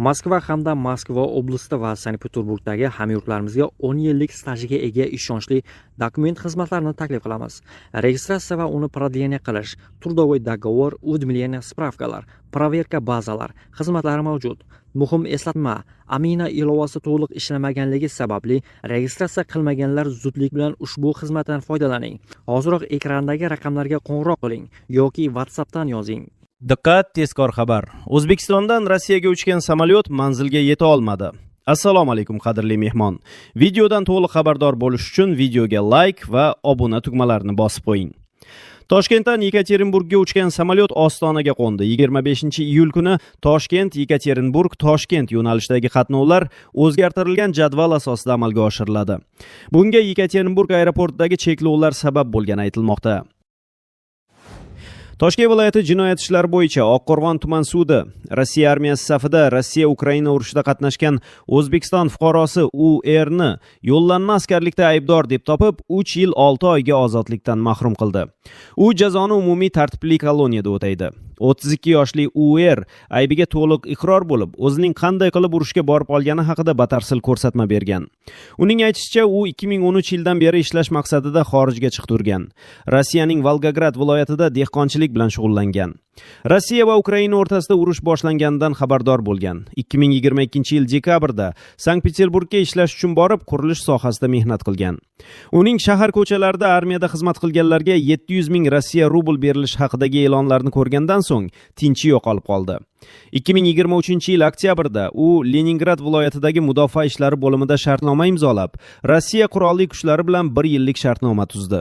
Moskva hamda Moskva oblasti va Sankt-Peterburgdagi hamyurtlarimizga 10 yillik stajiga ega ishonchli dokument xizmatlarini taklif qilamiz. Registratsiya va uni продление qilish, трудовой договор, уведомление, spravkalar, проверка bazalar xizmatlari mavjud. Muhim eslatma, Amina ilovasi to'liq ishlamaganligi sababli registratsiya qilmaganlar zudlik bilan ushbu xizmatdan foydalaning. Hoziroq ekrandagi raqamlarga qo'ng'iroq qiling yoki WhatsAppdan yozing. Diqqat, tezkor xabar. O'zbekistondan Rossiyaga uchgan samolyot manzilga yeta olmadi. Assalomu alaykum qadrli mehmon. Videodan to'liq xabardor bo'lish uchun videoga like va obuna tugmalarini bosib qo'ying. Toshkentdan Yekaterinburgga uchgan samolyot Ostonaga qo'ndi. 25-iyul kuni Toshkent-Yekaterinburg-Toshkent yo'nalishidagi qatnovlar o'zgartirilgan jadval asosida amalga oshiriladi. Bunga Yekaterinburg aeroportidagi cheklovlar sabab bo'lgani aytilmoqda. Toshkent viloyati jinoyat ishlari bo'yicha Oqqo'rg'on tuman sudi Rossiya armiyasi safida Rossiya-Ukraina urushida qatnashgan O'zbekiston fuqarosi U.R.ni yo'llanma askarlikda aybdor deb topib, 3 yil 6 oyga ozodlikdan mahrum qildi. U jazoni umumiy tartibli koloniyada o'taydi. 32 yoshli U.R. aybiga to'liq iqror bo'lib, o'zining qanday qilib urushga borib olgani haqida batafsil ko'rsatma bergan. Uning aytishicha, u 2013 yildan beri ishlash maqsadida xorijga chiqib turgan. Rossiyaning Volgograd viloyatida dehqonchilik bilan shug'ullangan. Rossiya va Ukraina o'rtasida urush boshlanganidan xabardor bo'lgan. 2022-yil dekabrda Sankt-Peterburgga ishlash uchun borib, qurilish sohasida mehnat qilgan. Uning shahar ko'chalarida armiyada xizmat qilganlarga 700 ming Rossiya rubl berilish haqidagi e'lonlarni ko'rgandan so'ng tinchi yo'qolib qoldi. 2023-yil oktyabrda u Leningrad viloyatidagi mudofaa ishlari bo'limida shartnoma imzolab, Rossiya qurolli kuchlari bilan 1 yillik shartnoma tuzdi.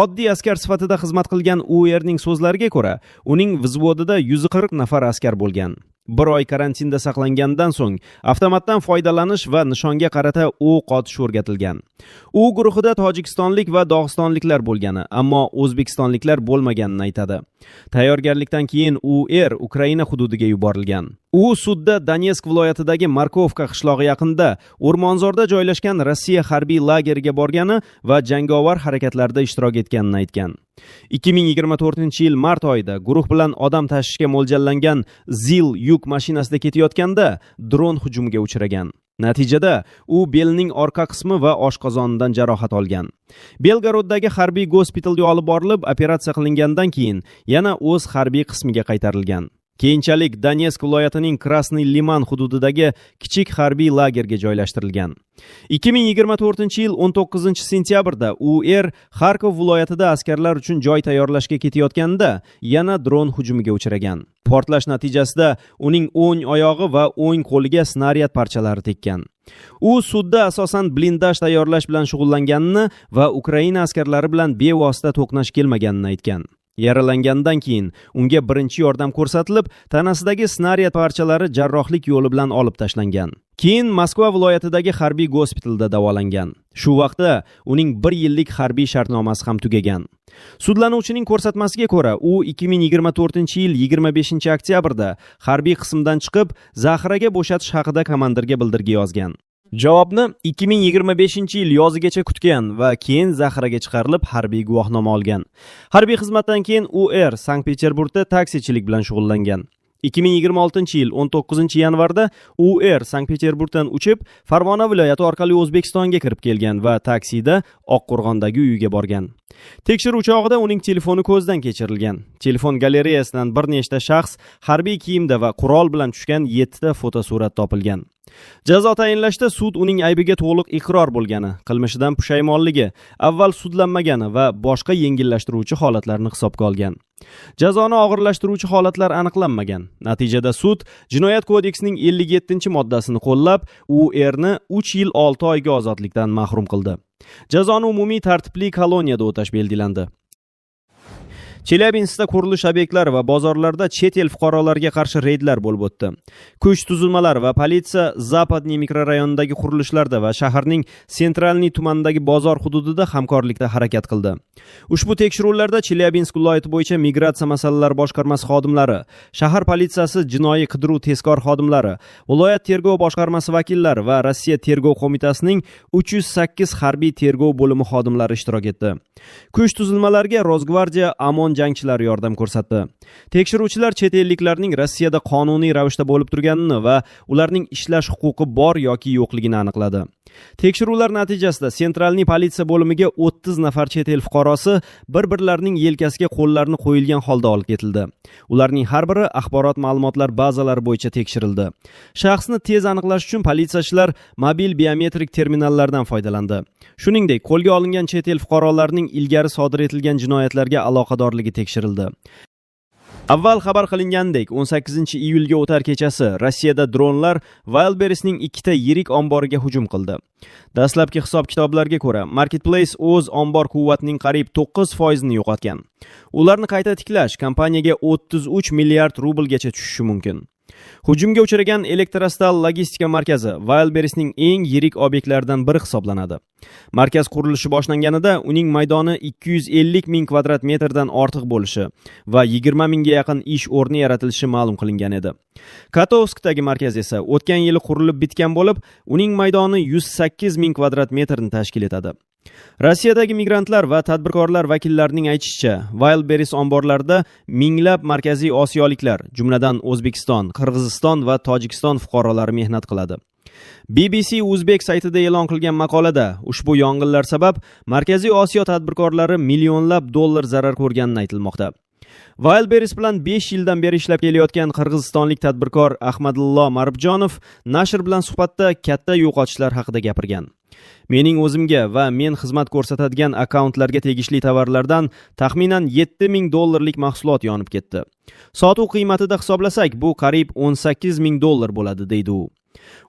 Oddiy askar sifatida xizmat qilgan U.R.ning so'zlariga ko'ra, uning vзводida 140 nafar askar bo'lgan. 1 oy karantinda saqlangandan so'ng avtomatdan foydalanish va nishonga qarata o'q otish o'rgatilgan. U guruhida tojikistonlik va dog'istonliklar bo'lgani, ammo o'zbekistonliklar bo'lmaganini aytadi. Tayyorgarlikdan keyin U.R. Ukraina hududiga yuborilgan. U sudda Donetsk viloyatidagi Markovka qishlog'i yaqinida o'rmonzorda joylashgan Rossiya harbiy lageriga borgani va jangovar harakatlarda ishtirok etganini aytgan. 2024-yil mart oyida guruh bilan odam tashishga mo'ljallangan ZIL yuk mashinasida ketayotganda dron hujumiga uchragan. Natijada u belining orqa qismi va oshqozonidan jarohat olgan. Belgoroddagi harbiy gospitalga olib borilib, operatsiya qilingandan keyin yana o'z harbiy qismiga qaytarilgan. Keyinchalik Donetsk viloyatining Krasny Liman hududidagi kichik harbiy lagerga joylashtirilgan. 2024-yil 19-sentyabrda U.R. Kharkov viloyatida askarlar uchun joy tayyorlashga ketayotganda yana dron hujumiga uchragan. Portlash natijasida uning o'ng oyog'i va o'ng qo'liga snaryad parchalari tekkan. U sudda asosan blindaj tayyorlash bilan shug'ullanganini va Ukraina askarlari bilan bevosita to'qnash kelmaganini aytgan. Yaralangandan keyin unga birinchi yordam ko'rsatilib, tanasidagi snaryad parchalari jarrohlik yo'li bilan olib tashlangan. Keyin Moskva viloyatidagi harbiy gospitalda davolangan. Shu vaqtda uning 1 yillik harbiy shartnomasi ham tugagan. Sudlanuvchining ko'rsatmasiga ko'ra, u 2024-yil 25-oktyabrda harbiy qismdan chiqib, zaxiraga bo'shatish haqida komandirga bildirgi yozgan. Javobni 2025-yil yozigacha kutgan va keyin zaxiraga chiqarilib harbiy guvohnoma olgan. Harbiy xizmatdan keyin U.R. Sankt-Peterburgda taksichilik bilan shug'ullangan. 2026-yil 19-yanvarda U.R. Sankt-Peterburgdan uchib, Farg'ona viloyati orqali O'zbekistonga kirib kelgan va taksida Oqqo'rg'ondagi uyiga borgan. Tekshiruv chog'ida uning telefoni ko'zdan kechirilgan. Telefon galereyasidan bir nechta shaxs harbiy kiyimda va qurol bilan tushgan 7 ta fotosurat topilgan. Jazo tayinlashda sud uning aybiga to'liq iqror bo'lgani, qilmishidan pushaymonligi, avval sudlanmagani va boshqa yengillashtiruvchi holatlarni hisobga olgan. Jazoni og'irlashtiruvchi holatlar aniqlanmagan. Natijada sud Jinoyat kodeksining 57-moddasini qo'llab, U.R.ni 3 yil 6 oyga ozodlikdan mahrum qildi. Jazoni umumiy tartibli koloniyada o'tash belgilandi. Chelyabinskda qurilish obyektlari va bozorlarda chet el fuqarolariga qarshi reydlar bo'lib o'tdi. Kuch tuzilmalari va politsiya Zapadniy mikrorayonidagi qurilishlarda va shaharning Sentralniy tumanidagi bozor hududida hamkorlikda harakat qildi. Ushbu tekshiruvlarda Chelyabinsk viloyati bo'yicha migratsiya masalalari boshqarmasi xodimlari, shahar politsiyasi jinoiy qidiruv tezkor xodimlari, viloyat tergov boshqarmasi vakillari va Rossiya tergov qo'mitasining 308 harbiy tergov bo'limi xodimlari ishtirok etdi. Kuch tuzilmalariga Rosgvardiya, Amon jangchilari yordam ko'rsatdi. Tekshiruvchilar chet elliklarning Rossiyada qonuniy ravishda bo'lib turganini va ularning ishlash huquqi bor yoki yo'qligini aniqladi. Tekshiruvlar natijasida Sentralniy politsiya bo'limiga 30 nafar chet el fuqarosi bir-birlarining yelkasiga qo'llarini qo'yilgan holda olib ketildi. Ularning har biri axborot ma'lumotlar bazalari bo'yicha tekshirildi. Shaxsni tez aniqlash uchun politsiyachilar mobil biometrik terminallardan foydalandi. Shuningdek, qo'lga olingan chet el fuqarolarining ilgari sodir etilgan jinoyatlarga aloqadorligi tekshirildi. Avval xabar qilingandek, 18-iyulga o'tar kechasi Rossiyada dronlar Wildberries'ning ikkita yirik omboriga hujum qildi. Dastlabki hisob-kitoblarga ko'ra, Marketplace o'z ombor quvvatining qariyb 9% ni yo'qotgan. Ularni qayta tiklash kompaniyaga 33 milliard rublgacha tushishi mumkin. Hujumga uchragan Elektrostal logistika markazi Wildberries'ning eng yirik obyektlaridan biri hisoblanadi. Markaz qurilishi boshlanganida uning maydoni 250 ming kvadrat metrdan ortiq bo'lishi va 20 mingga yaqin ish o'rni yaratilishi ma'lum qilingan edi. Katovskdagi markaz esa o'tgan yili qurilib bitgan bo'lib, uning maydoni 108 ming kvadrat metrni tashkil etadi. Rossiyadagi migrantlar va tadbirkorlar vakillarining aytishicha, Wildberries omborlarida minglab markaziy osiyoliklar, jumladan O'zbekiston, Qirg'iziston va Tojikiston fuqarolari mehnat qiladi. BBC Uzbek saytida e'lon qilgan maqolada ushbu yong'inlar sabab Markaziy Osiyo tadbirkorlari millionlab dollar zarar ko'rganini aytilmoqda. Wildberries bilan 5 yildan beri ishlab kelayotgan qirg'izistonlik tadbirkor Ahmadullo Marbjonov nashr bilan suhbatda katta yo'qotishlar haqida gapirgan. Mening o'zimga va men xizmat ko'rsatadigan akkauntlarga tegishli tovarlardan taxminan 7 ming dollarlik mahsulot yonib ketdi. Sotuv qiymatida hisoblasak, bu qariyb 18 ming dollar bo'ladi, deydi u.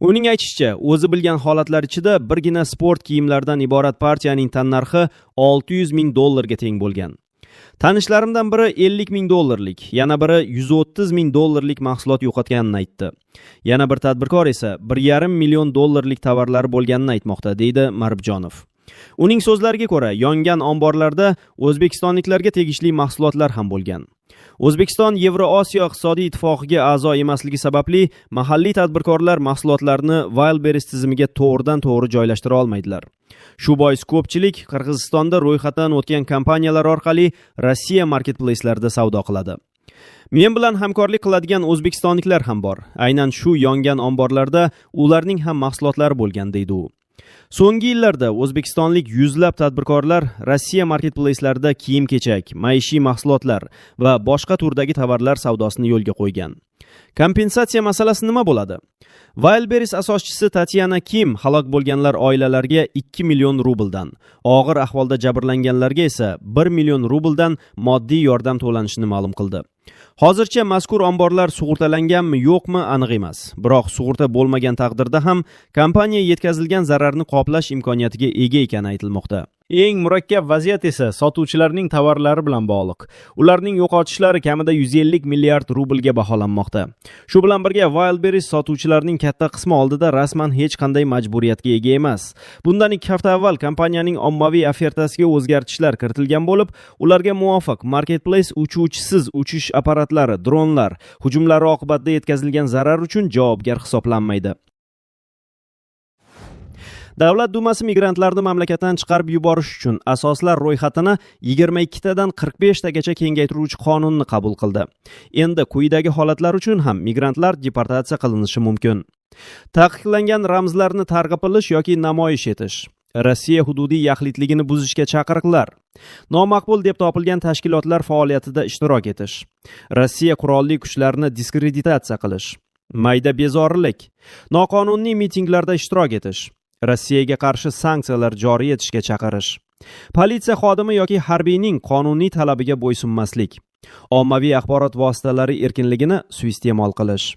Uning aytishicha, o'zi bilgan holatlar ichida birgina sport kiyimlaridan iborat partiyaning tannarxi 600 ming dollarga teng bo'lgan. Tanishlarimdan biri 50 ming dollarlik, yana biri 130 ming dollarlik mahsulot yo'qotganini aytdi. Yana bir tadbirkor esa 1,5 million dollarlik tovarlari bo'lganini aytmoqda, deydi Marbjonov. Uning so'zlariga ko'ra, yongan omborlarda o'zbekistonliklarga tegishli mahsulotlar ham bo'lgan. O'zbekiston Yevroosiyo iqtisodiy ittifoqiga a'zo emasligi sababli mahalliy tadbirkorlar mahsulotlarini Wildberries tizimiga to'g'ridan-to'g'ri joylashtira olmaydilar. Shu bois ko'pchilik Qirg'izistonda ro'yxatdan o'tgan kompaniyalar orqali Rossiya marketplace'larida savdo qiladi. Men bilan hamkorlik qiladigan o'zbekistonliklar ham bor. Aynan shu yongan omborlarda ularning ham mahsulotlari bo'lgan, deydi u. So'nggi yillarda o'zbekistonlik yuzlab tadbirkorlar Rossiya marketplace'larida kiyim-kechak, maishiy mahsulotlar va boshqa turdagi tovarlar savdosini yo'lga qo'ygan. Kompensatsiya masalasi nima bo'ladi? Wildberries asoschisi Tatyana Kim halok bo'lganlar oilalariga 2 million rubldan, og'ir ahvolda jabrlanganlarga esa 1 million rubldan moddiy yordam to'lanishini ma'lum qildi. Hozircha mazkur omborlar sug'urtalanganmi yo'qmi aniq emas. Biroq sug'urta bo'lmagan taqdirda ham kompaniya yetkazilgan zararni qoplash imkoniyatiga ega ekani aytilmoqda. Eng murakkab vaziyat esa sotuvchilarning tovarlari bilan bog'liq. Ularning yo'qotishlari kamida 150 milliard rublga baholanmoqda. Shu bilan birga Wildberries sotuvchilarning katta qismi oldida rasman hech qanday majburiyatga ega emas. Bundan 2 hafta avval kompaniyaning ommaviy ofertasiga o'zgartishlar kiritilgan bo'lib, ularga muvofiq marketplace uchuvchisiz uchish apparatlari, dronlar hujumlari oqibatida yetkazilgan zarar uchun javobgar hisoblanmaydi. Davlat dumasi migrantlarni mamlakatdan chiqarib yuborish uchun asoslar ro'yxatini 22 tadan 45 tagacha kengaytiruvchi qonunni qabul qildi. Endi quyidagi holatlar uchun ham migrantlar deportatsiya qilinishi mumkin. Taqiqlangan ramzlarni targ'ib qilish yoki namoyish etish, Rossiya hududiy yaxlitligini buzishga chaqiriqlar, nomaqbul deb topilgan tashkilotlar faoliyatida ishtirok etish, Rossiya qurolli kuchlarini diskreditatsiya qilish, mayda bezorilik, noqonuniy mitinglarda ishtirok etish, Rossiyaga qarshi sanksiyalar joriy etishga chaqirish, politsiya xodimi yoki harbiyning qonuniy talabiga bo'ysunmaslik, ommaviy axborot vositalari erkinligini suiiste'mol qilish.